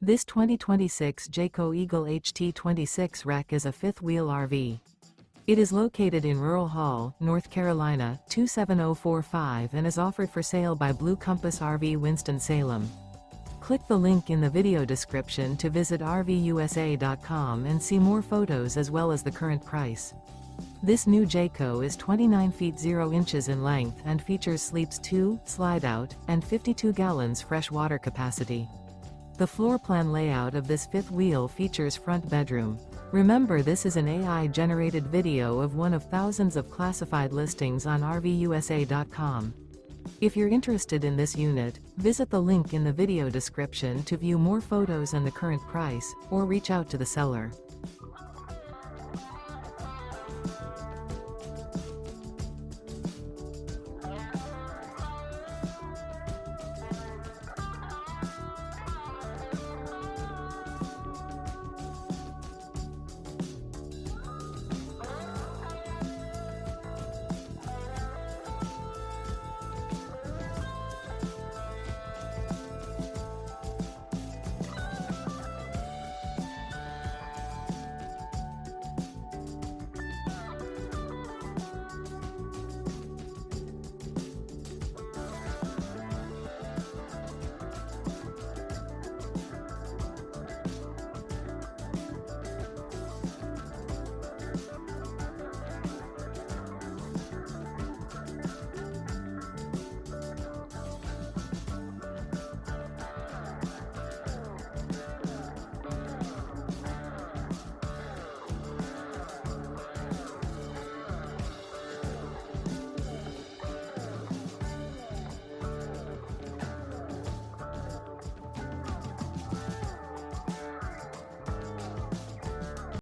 This 2026 Jayco Eagle HT 26 Rec is a fifth-wheel RV. It is located in Rural Hall, North Carolina, 27045 and is offered for sale by Blue Compass RV Winston, Salem. Click the link in the video description to visit RVUSA.com and see more photos as well as the current price. This new Jayco is 29 feet 0 inches in length and features sleeps 2, slide-out, and 52 gallons fresh water capacity. The floor plan layout of this fifth wheel features front bedroom. Remember, this is an AI-generated video of one of thousands of classified listings on RVUSA.com. If you're interested in this unit, visit the link in the video description to view more photos and the current price, or reach out to the seller.